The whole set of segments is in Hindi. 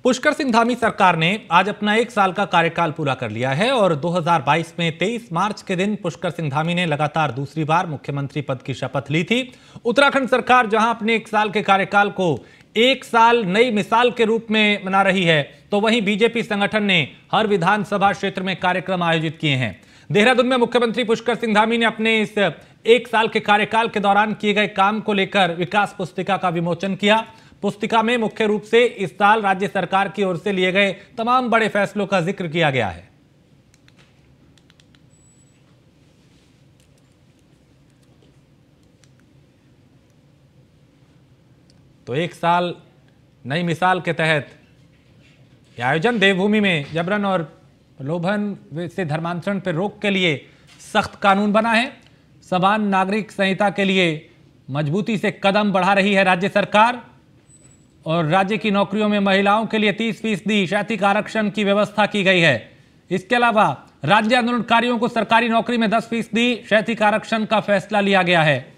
पुष्कर सिंह धामी सरकार ने आज अपना 1 साल का कार्यकाल पूरा कर लिया है और 2022 में 23 मार्च के दिन पुष्कर सिंह धामी ने लगातार दूसरी बार मुख्यमंत्री पद की शपथ ली थी। उत्तराखंड सरकार जहां अपने 1 साल के कार्यकाल को 1 साल नई मिसाल के रूप में मना रही है, तो वहीं बीजेपी संगठन ने हर विधानसभा क्षेत्र में कार्यक्रम आयोजित किए हैं। देहरादून में मुख्यमंत्री पुष्कर सिंह धामी ने अपने इस 1 साल के कार्यकाल के दौरान किए गए काम को लेकर विकास पुस्तिका का विमोचन किया। पुस्तिका में मुख्य रूप से इस साल राज्य सरकार की ओर से लिए गए तमाम बड़े फैसलों का जिक्र किया गया है। तो 1 साल नई मिसाल के तहत यह आयोजन देवभूमि में जबरन और प्रलोभन से धर्मांतरण पर रोक के लिए सख्त कानून बना है। समान नागरिक संहिता के लिए मजबूती से कदम बढ़ा रही है राज्य सरकार और राज्य की नौकरियों में महिलाओं के लिए 30% शैक्षिक आरक्षण की व्यवस्था की गई है। इसके अलावा राज्य आंदोलनकारियों को सरकारी नौकरी में 10% शैक्षिक आरक्षण का फैसला लिया गया है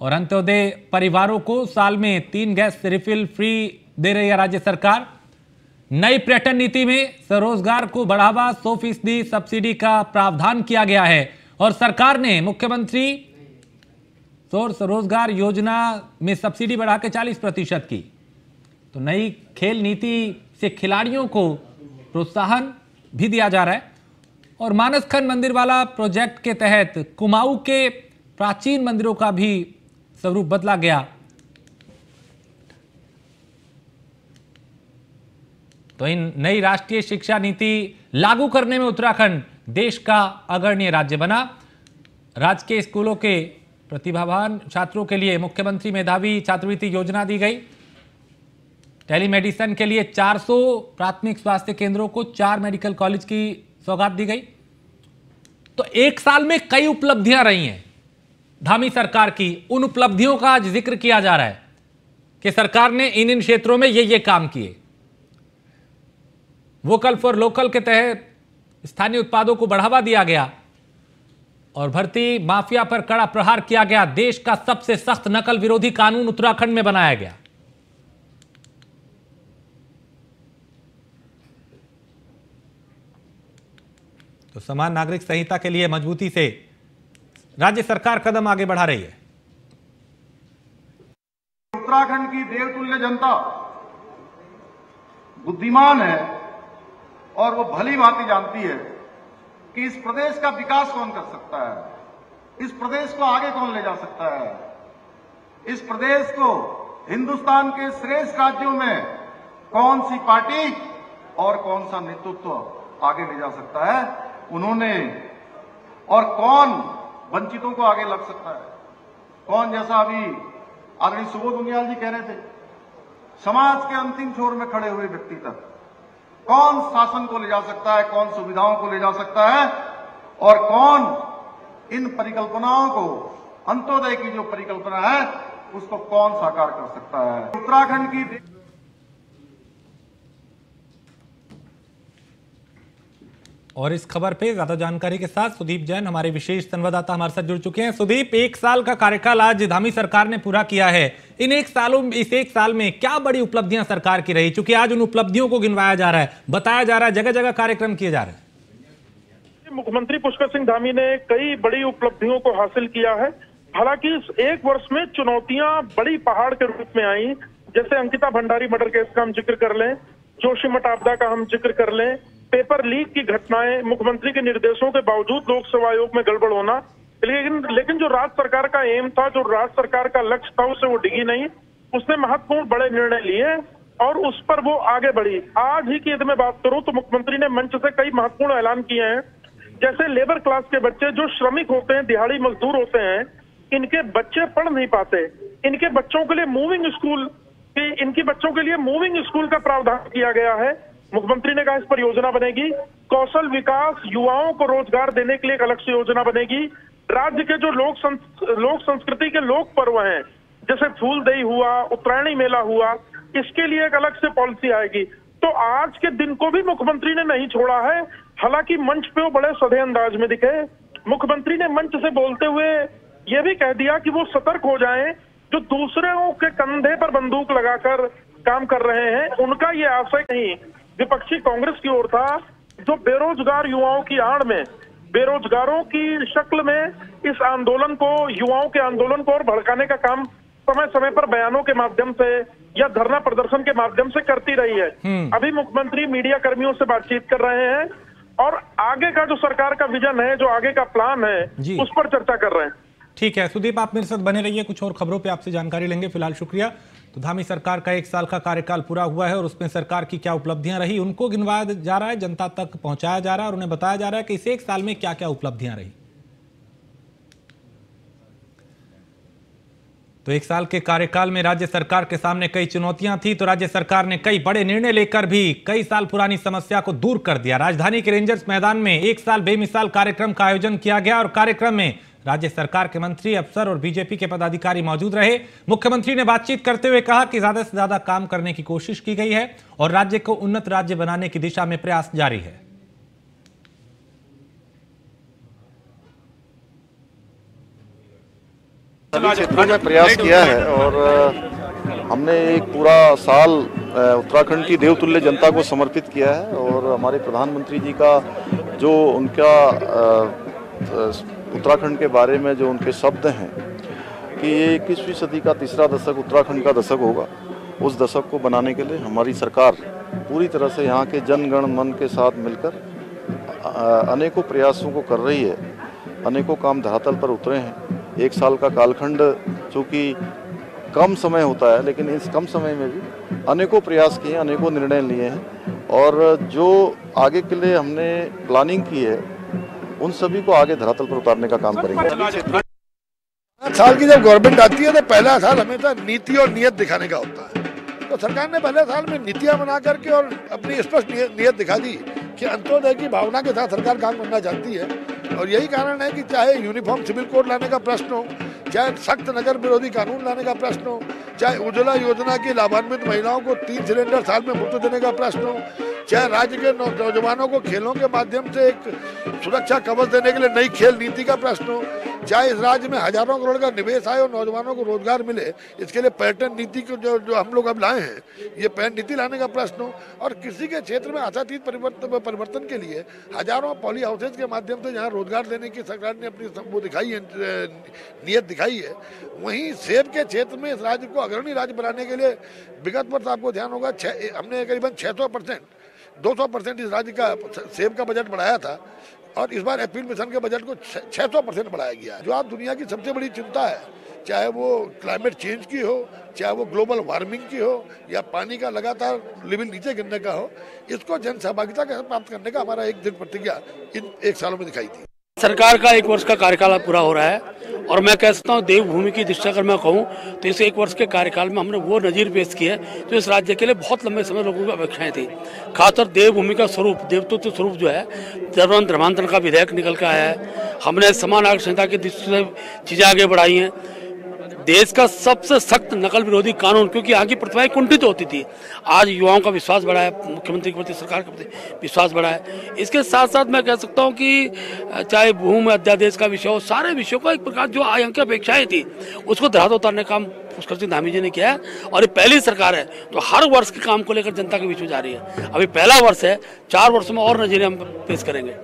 और अंत्योदय परिवारों को साल में 3 गैस रिफिल फ्री दे रही है राज्य सरकार। नई पर्यटन नीति में स्वरोजगार को बढ़ावा 100% सब्सिडी का प्रावधान किया गया है और सरकार ने मुख्यमंत्री स्वरोजगार योजना में सब्सिडी बढ़ा के 40% की। तो नई खेल नीति से खिलाड़ियों को प्रोत्साहन भी दिया जा रहा है और मानसखंड मंदिर वाला प्रोजेक्ट के तहत कुमाऊं के प्राचीन मंदिरों का भी स्वरूप बदला गया। तो इन नई राष्ट्रीय शिक्षा नीति लागू करने में उत्तराखंड देश का अग्रणी राज्य बना। राजकीय स्कूलों के प्रतिभावान छात्रों के लिए मुख्यमंत्री मेधावी छात्रवृत्ति योजना दी गई। टेलीमेडिसिन के लिए 400 प्राथमिक स्वास्थ्य केंद्रों को 4 मेडिकल कॉलेज की सौगात दी गई। तो 1 साल में कई उपलब्धियां रही हैं धामी सरकार की। उन उपलब्धियों का आज जिक्र किया जा रहा है कि सरकार ने इन क्षेत्रों में ये काम किए। वोकल फॉर लोकल के तहत स्थानीय उत्पादों को बढ़ावा दिया गया और भर्ती माफिया पर कड़ा प्रहार किया गया। देश का सबसे सख्त नकल विरोधी कानून उत्तराखंड में बनाया गया। तो समान नागरिक संहिता के लिए मजबूती से राज्य सरकार कदम आगे बढ़ा रही है। उत्तराखंड की देवतुल्य जनता बुद्धिमान है और वो भली भांति जानती है कि इस प्रदेश का विकास कौन कर सकता है, इस प्रदेश को आगे कौन ले जा सकता है, इस प्रदेश को हिंदुस्तान के श्रेष्ठ राज्यों में कौन सी पार्टी और कौन सा नेतृत्व आगे ले जा सकता है उन्होंने, और कौन वंचितों को आगे लग सकता है, कौन, जैसा अभी आदरणीय सुबोध उनियाल जी कह रहे थे, समाज के अंतिम छोर में खड़े हुए व्यक्ति तक कौन शासन को ले जा सकता है, कौन सुविधाओं को ले जा सकता है और कौन इन परिकल्पनाओं को, अंत्योदय की जो परिकल्पना है उसको कौन साकार कर सकता है। उत्तराखंड की और इस खबर पे ज्यादा जानकारी के साथ सुदीप जैन हमारे विशेष संवाददाता हमारे साथ जुड़ चुके हैं। सुदीप, 1 साल का कार्यकाल आज धामी सरकार ने पूरा किया है। इस 1 साल में क्या बड़ी उपलब्धियां सरकार की रही, चूंकि आज उन उपलब्धियों को गिनवाया जा रहा है, बताया जा रहा है, जगह जगह कार्यक्रम किए जा रहे हैं। मुख्यमंत्री पुष्कर सिंह धामी ने कई बड़ी उपलब्धियों को हासिल किया है। हालांकि इस 1 वर्ष में चुनौतियां बड़ी पहाड़ के रूप में आई, जैसे अंकिता भंडारी मर्डर केस का हम जिक्र कर लें, जोशीमठ आपदा का हम जिक्र कर लें, पेपर लीक की घटनाएं, मुख्यमंत्री के निर्देशों के बावजूद लोक सेवा आयोग में गड़बड़ होना। लेकिन जो राज्य सरकार का एम था, जो राज्य सरकार का लक्ष्य था, उससे वो डिगी नहीं। उसने महत्वपूर्ण बड़े निर्णय लिए और उस पर वो आगे बढ़ी। आज ही की यदि मैं बात करूं तो मुख्यमंत्री ने मंच से कई महत्वपूर्ण ऐलान किए हैं, जैसे लेबर क्लास के बच्चे जो श्रमिक होते हैं, दिहाड़ी मजदूर होते हैं, इनके बच्चे पढ़ नहीं पाते, इनके बच्चों के लिए मूविंग स्कूल का प्रावधान किया गया है। मुख्यमंत्री ने कहा इस पर योजना बनेगी। कौशल विकास, युवाओं को रोजगार देने के लिए एक अलग से योजना बनेगी। राज्य के जो लोक संस्कृति के लोक पर्व हैं, जैसे फूलदेई हुआ, उत्तरायणी मेला हुआ, इसके लिए एक अलग से पॉलिसी आएगी। तो आज के दिन को भी मुख्यमंत्री ने नहीं छोड़ा है। हालांकि मंच पे वो बड़े सधे अंदाज में दिखे। मुख्यमंत्री ने मंच से बोलते हुए ये भी कह दिया कि वो सतर्क हो जाएं, जो दूसरों के कंधे पर बंदूक लगाकर काम कर रहे हैं, उनका ये आशय नहीं विपक्षी कांग्रेस की ओर था, जो बेरोजगार युवाओं की आड़ में, बेरोजगारों की शक्ल में इस आंदोलन को, युवाओं के आंदोलन को और भड़काने का काम समय समय पर बयानों के माध्यम से या धरना प्रदर्शन के माध्यम से करती रही है। अभी मुख्यमंत्री मीडिया कर्मियों से बातचीत कर रहे हैं और आगे का जो सरकार का विजन है, जो आगे का प्लान है, उस पर चर्चा कर रहे हैं। ठीक है सुदीप, आप मेरे साथ बने रहिए, कुछ और खबरों पे आपसे जानकारी लेंगे। फिलहाल शुक्रिया। तो धामी सरकार का 1 साल का कार्यकाल पूरा हुआ है और उसमें सरकार की क्या उपलब्धियां रही उनको गिनवाया जा रहा है, जनता तक पहुंचाया जा रहा है और उन्हें बताया जा रहा है कि इस 1 साल में क्या क्या उपलब्धियां रही। तो 1 साल के कार्यकाल में राज्य सरकार के सामने कई चुनौतियां थी, तो राज्य सरकार ने कई बड़े निर्णय लेकर भी कई साल पुरानी समस्या को दूर कर दिया। राजधानी के रेंजर्स मैदान में 1 साल बेमिसाल कार्यक्रम का आयोजन किया गया और कार्यक्रम में राज्य सरकार के मंत्री, अफसर और बीजेपी के पदाधिकारी मौजूद रहे। मुख्यमंत्री ने बातचीत करते हुए कहा कि ज्यादा से ज्यादा काम करने की कोशिश की गई है और राज्य को उन्नत राज्य बनाने की दिशा में प्रयास जारी है। सभी क्षेत्रों में प्रयास किया है और हमने एक पूरा साल उत्तराखंड की देवतुल्य जनता को समर्पित किया है और हमारे प्रधानमंत्री जी का जो उनका उत्तराखंड के बारे में जो उनके शब्द हैं कि ये 21वीं सदी का तीसरा दशक उत्तराखंड का दशक होगा, उस दशक को बनाने के लिए हमारी सरकार पूरी तरह से यहाँ के जनगण मन के साथ मिलकर अनेकों प्रयासों को कर रही है। अनेकों काम धरातल पर उतरे हैं। 1 साल का कालखंड चूँकि कम समय होता है, लेकिन इस कम समय में भी अनेकों प्रयास किए, अनेकों निर्णय लिए हैं और जो आगे के लिए हमने प्लानिंग की है उन सभी को आगे धरातल पर उतारने का काम करेंगे। साल की जब गवर्नमेंट आती है तो पहला साल हमेशा नीति और नियत दिखाने का होता है। तो सरकार ने पहले साल में नीतियां बना करके और अपनी स्पष्ट नियत दिखा दी कि अंत्योदय की भावना के साथ सरकार काम करना चाहती है और यही कारण है कि चाहे यूनिफॉर्म सिविल कोड लाने का प्रश्न हो, चाहे सख्त नगर विरोधी कानून लाने का प्रश्न हो, चाहे उज्ज्वला योजना की लाभान्वित महिलाओं को 3 सिलेंडर साल में मुफ्त देने का प्रश्न हो, चाहे राज्य के नौजवानों को खेलों के माध्यम से एक सुरक्षा कवच देने के लिए नई खेल नीति का प्रश्न हो, चाहे इस राज्य में हजारों करोड़ का निवेश आए और नौजवानों को रोजगार मिले, इसके लिए पर्यटन नीति को जो हम लोग अब लाए हैं, ये पर्यटन नीति लाने का प्रश्न हो और कृषि के क्षेत्र में आशातीत परिवर्तन के लिए हजारों पॉली हाउसेज के माध्यम से जहाँ रोजगार देने की सरकार ने अपनी वो दिखाई है, नियत दिखाई है, वहीं सेब के क्षेत्र में इस राज्य को अग्रणी राज्य बनाने के लिए विगत वर्ष आपको ध्यान होगा हमने करीबन 600%, 200% इस राज्य का सेब का बजट बढ़ाया था और इस बार अपील मिशन के बजट को 600% बढ़ाया गया है। जो आज दुनिया की सबसे बड़ी चिंता है, चाहे वो क्लाइमेट चेंज की हो, चाहे वो ग्लोबल वार्मिंग की हो या पानी का लगातार लेवल नीचे गिरने का हो, इसको जन सहभागिता के साथ प्राप्त करने का हमारा एक दृढ़ प्रतिज्ञा इन 1 सालों में दिखाई दी। सरकार का 1 वर्ष का कार्यकाल पूरा हो रहा है और मैं कह सकता हूँ देवभूमि की दृष्टि अगर मैं कहूँ तो इस 1 वर्ष के कार्यकाल में हमने वो नजीर पेश की है जो इस राज्य के लिए बहुत लंबे समय लोगों की अपेक्षाएं थी। खासकर देवभूमि का स्वरूप, देवत्व स्वरूप जो है, धर्मांतरण का विधेयक निकल के आया है। हमने समान नागरिक संहिता की दृष्टि से चीजें आगे बढ़ाई हैं। देश का सबसे सख्त नकल विरोधी कानून, क्योंकि यहाँ की प्रतिभाएं कुंठित होती थी, आज युवाओं का विश्वास बढ़ा है, मुख्यमंत्री के प्रति, सरकार के प्रति विश्वास बढ़ा है। इसके साथ साथ मैं कह सकता हूँ कि चाहे भूमि अध्यादेश का विषय हो, सारे विषयों का एक प्रकार जो यहाँ की अपेक्षाएं थी उसको धरातल उतारने का काम पुष्कर सिंह धामी जी ने किया है और ये पहली सरकार है तो हर वर्ष के काम को लेकर जनता के बीच में जा रही है। अभी पहला वर्ष है, 4 वर्षों में और नजीरें हम पेश करेंगे।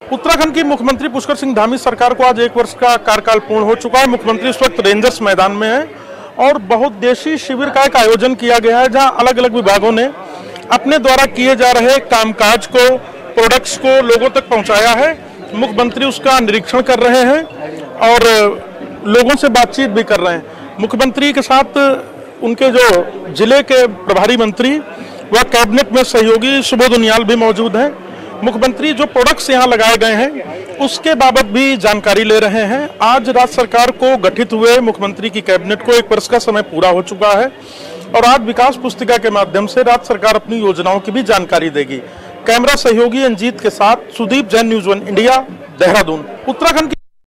उत्तराखंड की मुख्यमंत्री पुष्कर सिंह धामी सरकार को आज 1 वर्ष का कार्यकाल पूर्ण हो चुका है। मुख्यमंत्री इस वक्त रेंजर्स मैदान में है और बहुउद्देशीय शिविर का एक आयोजन किया गया है जहां अलग अलग विभागों ने अपने द्वारा किए जा रहे कामकाज को, प्रोडक्ट्स को लोगों तक पहुंचाया है। मुख्यमंत्री उसका निरीक्षण कर रहे हैं और लोगों से बातचीत भी कर रहे हैं। मुख्यमंत्री के साथ उनके जो जिले के प्रभारी मंत्री व कैबिनेट में सहयोगी सुबोध उनियाल भी मौजूद हैं। मुख्यमंत्री जो प्रोडक्ट्स यहाँ लगाए गए हैं उसके बाबत भी जानकारी ले रहे हैं। आज राज्य सरकार को गठित हुए मुख्यमंत्री की कैबिनेट को 1 वर्ष का समय पूरा हो चुका है और आज विकास पुस्तिका के माध्यम से राज्य सरकार अपनी योजनाओं की भी जानकारी देगी। कैमरा सहयोगी अंजीत के साथ सुदीप, जैन न्यूज़ 1 इंडिया, देहरादून। उत्तराखंड की